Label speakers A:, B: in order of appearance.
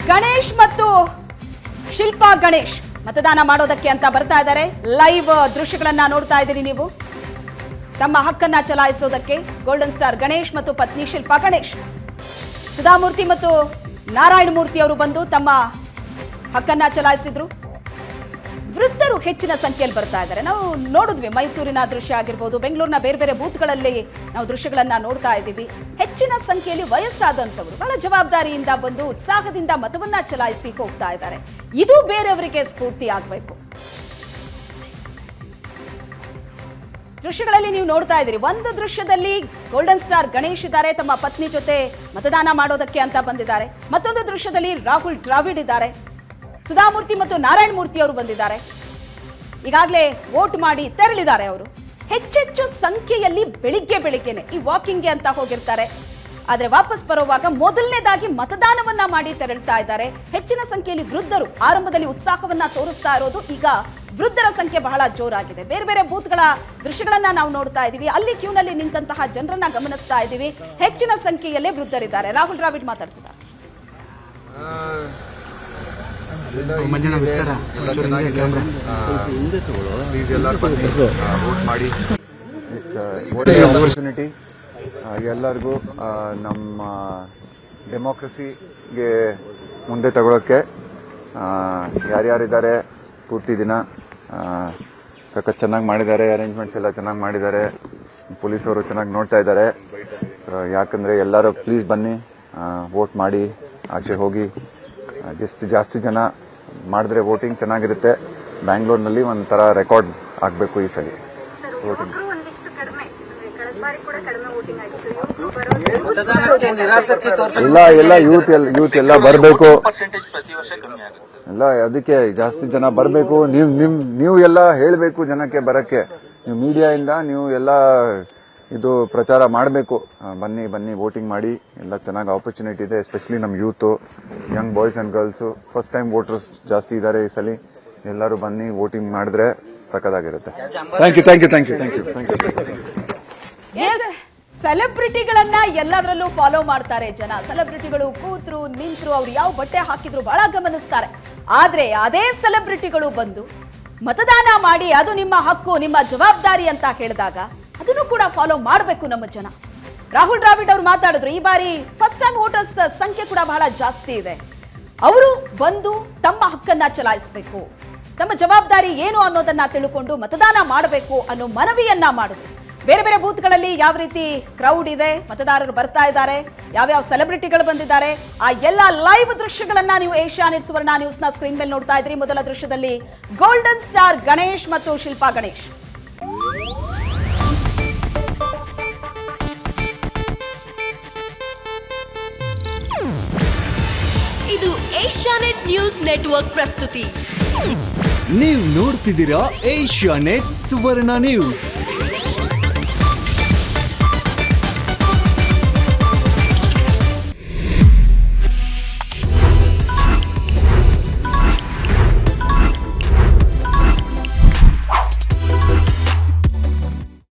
A: ಗಣೇಶ್ ಮತ್ತು ಶಿಲ್ಪಾ ಗಣೇಶ್ ಮತದಾನ ಮಾಡೋದಕ್ಕೆ ಅಂತ ಬರ್ತಾ ಇದ್ದಾರೆ. ಲೈವ್ ದೃಶ್ಯಗಳನ್ನ ನೋಡ್ತಾ ಇದ್ದೀರಿ ನೀವು. ತಮ್ಮ ಹಕ್ಕನ್ನ ಚಲಾಯಿಸೋದಕ್ಕೆ ಗೋಲ್ಡನ್ ಸ್ಟಾರ್ ಗಣೇಶ್ ಮತ್ತು ಪತ್ನಿ ಶಿಲ್ಪಾ ಗಣೇಶ್, ಸುಧಾಮೂರ್ತಿ ಮತ್ತು ನಾರಾಯಣ ಮೂರ್ತಿ ಅವರು ಬಂದು ತಮ್ಮ ಹಕ್ಕನ್ನ ಚಲಾಯಿಸಿದ್ರು. ವೃದ್ಧರು ಹೆಚ್ಚಿನ ಸಂಖ್ಯೆಯಲ್ಲಿ ಬರ್ತಾ ಇದ್ದಾರೆ. ನಾವು ನೋಡಿದ್ವಿ, ಮೈಸೂರಿನ ದೃಶ್ಯ ಆಗಿರ್ಬೋದು, ಬೆಂಗಳೂರಿನ ಬೇರೆ ಬೇರೆ ಬೂತ್ಗಳಲ್ಲಿ ನಾವು ದೃಶ್ಯಗಳನ್ನ ನೋಡ್ತಾ ಇದ್ದೀವಿ. ಹೆಚ್ಚಿನ ಸಂಖ್ಯೆಯಲ್ಲಿ ವಯಸ್ಸಾದಂಥವರು ಬಹಳ ಜವಾಬ್ದಾರಿಯಿಂದ ಬಂದು ಉತ್ಸಾಹದಿಂದ ಮತವನ್ನ ಚಲಾಯಿಸಿ ಹೋಗ್ತಾ ಇದ್ದಾರೆ. ಇದು ಬೇರೆಯವರಿಗೆ ಸ್ಫೂರ್ತಿ ಆಗಬೇಕು. ದೃಶ್ಯಗಳಲ್ಲಿ ನೀವು ನೋಡ್ತಾ ಇದ್ದೀರಿ. ಒಂದು ದೃಶ್ಯದಲ್ಲಿ ಗೋಲ್ಡನ್ ಸ್ಟಾರ್ ಗಣೇಶ್ ಇದ್ದಾರೆ, ತಮ್ಮ ಪತ್ನಿ ಜೊತೆ ಮತದಾನ ಮಾಡೋದಕ್ಕೆ ಅಂತ ಬಂದಿದ್ದಾರೆ. ಮತ್ತೊಂದು ದೃಶ್ಯದಲ್ಲಿ ರಾಹುಲ್ ದ್ರಾವಿಡ್ ಇದ್ದಾರೆ, ಸುಧಾಮೂರ್ತಿ ಮತ್ತು ನಾರಾಯಣ ಮೂರ್ತಿ ಅವರು ಬಂದಿದ್ದಾರೆ. ಈಗಾಗಲೇ ವೋಟ್ ಮಾಡಿ ತೆರಳಿದ್ದಾರೆ. ಅವರು ಹೆಚ್ಚೆಚ್ಚು ಸಂಖ್ಯೆಯಲ್ಲಿ ಬೆಳಿಗ್ಗೆನೆ ಈ ವಾಕಿಂಗ್ಗೆ ಅಂತ ಹೋಗಿರ್ತಾರೆ. ಆದರೆ ವಾಪಸ್ ಬರುವಾಗ ಮೊದಲನೇದಾಗಿ ಮತದಾನವನ್ನ ಮಾಡಿ ತೆರಳ್ತಾ ಇದ್ದಾರೆ. ಹೆಚ್ಚಿನ ಸಂಖ್ಯೆಯಲ್ಲಿ ವೃದ್ಧರು ಆರಂಭದಲ್ಲಿ ಉತ್ಸಾಹವನ್ನ ತೋರಿಸ್ತಾ ಇರೋದು, ಈಗ ವೃದ್ಧರ ಸಂಖ್ಯೆ ಬಹಳ ಜೋರಾಗಿದೆ. ಬೇರೆ ಬೇರೆ ಬೂತ್ಗಳ ದೃಶ್ಯಗಳನ್ನ ನಾವು ನೋಡ್ತಾ ಇದ್ದೀವಿ. ಅಲ್ಲಿ ಕ್ಯೂನಲ್ಲಿ ನಿಂತಹ ಜನರನ್ನ ಗಮನಿಸ್ತಾ ಇದ್ದೀವಿ. ಹೆಚ್ಚಿನ ಸಂಖ್ಯೆಯಲ್ಲೇ ವೃದ್ಧರಿದ್ದಾರೆ. ರಾಹುಲ್ ದ್ರಾವಿಡ್ ಮಾತಾಡ್ತಿದ್ದಾರೆ.
B: ಆಪರ್ಚುನಿಟಿ ಎಲ್ಲರಿಗೂ ನಮ್ಮ ಡೆಮೋಕ್ರಸಿಗೆ ಮುಂದೆ ತಗೊಳ್ಳೋಕ್ಕೆ ಯಾರ್ಯಾರಿದ್ದಾರೆ ಪೂರ್ತಿ ದಿನ ಸಖತ್ ಚೆನ್ನಾಗಿ ಮಾಡಿದ್ದಾರೆ. ಅರೇಂಜ್ಮೆಂಟ್ಸ್ ಎಲ್ಲ ಚೆನ್ನಾಗಿ ಮಾಡಿದ್ದಾರೆ. ಪೊಲೀಸವರು ಚೆನ್ನಾಗಿ ನೋಡ್ತಾ ಇದ್ದಾರೆ. ಯಾಕಂದರೆ ಎಲ್ಲರೂ ಪ್ಲೀಸ್ ಬನ್ನಿ, ವೋಟ್ ಮಾಡಿ ಆಚೆ ಹೋಗಿ. ಜಾಸ್ತಿ ಜನ ಮಾಡಿದ್ರೆ ವೋಟಿಂಗ್ ಚೆನ್ನಾಗಿರುತ್ತೆ. ಬ್ಯಾಂಗ್ಳೂರಿನಲ್ಲಿ ಒಂಥರ ರೆಕಾರ್ಡ್ ಆಗಬೇಕು ಈ ಸಲ ವೋಟಿಂಗ್. ಎಲ್ಲ ಯೂತ್ ಎಲ್ಲ ಬರಬೇಕು. ಎಲ್ಲ ಅದಕ್ಕೆ ಜಾಸ್ತಿ ಜನ ಬರಬೇಕು. ನೀವು ಎಲ್ಲ ಹೇಳಬೇಕು ಜನಕ್ಕೆ ಬರಕ್ಕೆ. ನೀವು ಮೀಡಿಯಾದಿಂದ ನೀವು ಎಲ್ಲ ಇದು ಪ್ರಚಾರ ಮಾಡಬೇಕು. ಬನ್ನಿ ವೋಟಿಂಗ್ ಮಾಡಿ. ಎಲ್ಲ ಚೆನ್ನಾಗಿ ಆಪರ್ಚುನಿಟಿ ಇದೆ. ಎಸ್ಪೆಷಲಿ ನಮ್ಮ youth, Young boys and girls, first time voters ಜಾಸ್ತಿ ಇದ್ದಾರೆ ಈ ಸಲ. ಎಲ್ಲರೂ ಬನ್ನಿ, ವೋಟಿಂಗ್ ಮಾಡಿದ್ರೆ ಸಖತ್ತಾಗಿರುತ್ತೆ. Thank you.
A: ಸೆಲೆಬ್ರಿಟಿಗಳನ್ನ ಎಲ್ಲದರಲ್ಲೂ ಫಾಲೋ ಮಾಡ್ತಾರೆ ಜನ. ಸೆಲೆಬ್ರಿಟಿಗಳು ಕೂತ್ರು ನಿಂತ್ರು, ಅವ್ರು ಯಾವ ಬಟ್ಟೆ ಹಾಕಿದ್ರು ಬಹಳ ಗಮನಿಸ್ತಾರೆ. ಆದ್ರೆ ಅದೇ ಸೆಲೆಬ್ರಿಟಿಗಳು ಬಂದು ಮತದಾನ ಮಾಡಿ ಅದು ನಿಮ್ಮ ಹಕ್ಕು, ನಿಮ್ಮ ಜವಾಬ್ದಾರಿ ಅಂತ ಹೇಳಿದಾಗ ಅದನ್ನು ಕೂಡ ಫಾಲೋ ಮಾಡಬೇಕು ನಮ್ಮ ಜನ. ರಾಹುಲ್ ದ್ರಾವಿಡ್ ಅವರು ಮಾತಾಡಿದ್ರು, ಈ ಬಾರಿ ಫಸ್ಟ್ ಟೈಮ್ ವೋಟರ್ಸ್ ಸಂಖ್ಯೆ ಕೂಡ ಬಹಳ ಜಾಸ್ತಿ ಇದೆ. ಅವರು ಬಂದು ತಮ್ಮ ಹಕ್ಕನ್ನ ಚಲಾಯಿಸಬೇಕು, ತಮ್ಮ ಜವಾಬ್ದಾರಿ ಏನು ಅನ್ನೋದನ್ನ ತಿಳ್ಕೊಂಡು ಮತದಾನ ಮಾಡಬೇಕು ಅನ್ನೋ ಮನವಿಯನ್ನ ಮಾಡಿದ್ರು. ಬೇರೆ ಬೇರೆ ಬೂತ್ಗಳಲ್ಲಿ ಯಾವ ರೀತಿ ಕ್ರೌಡ್ ಇದೆ, ಮತದಾರರು ಬರ್ತಾ ಇದ್ದಾರೆ, ಯಾವ್ಯಾವ ಸೆಲೆಬ್ರಿಟಿಗಳು ಬಂದಿದ್ದಾರೆ, ಆ ಎಲ್ಲ ಲೈವ್ ದೃಶ್ಯಗಳನ್ನ ನೀವು ಏಷ್ಯಾನೆಟ್ ಸುವರ್ಣ ನ್ಯೂಸ್ ನ ಸ್ಕ್ರೀನ್ ಮೇಲೆ ನೋಡ್ತಾ ಇದ್ರಿ. ಮೊದಲ ದೃಶ್ಯದಲ್ಲಿ ಗೋಲ್ಡನ್ ಸ್ಟಾರ್ ಗಣೇಶ್ ಮತ್ತು ಶಿಲ್ಪಾ ಗಣೇಶ್.
C: ಇದು ಏಷ್ಯಾನೆಟ್ ನ್ಯೂಸ್ ನೆಟ್ವರ್ಕ್ ಪ್ರಸ್ತುತಿ.
D: ನೀವು ನೋಡ್ತಿದ್ದೀರಾ ಏಷ್ಯಾನೆಟ್ ಸುವರ್ಣ ನ್ಯೂಸ್.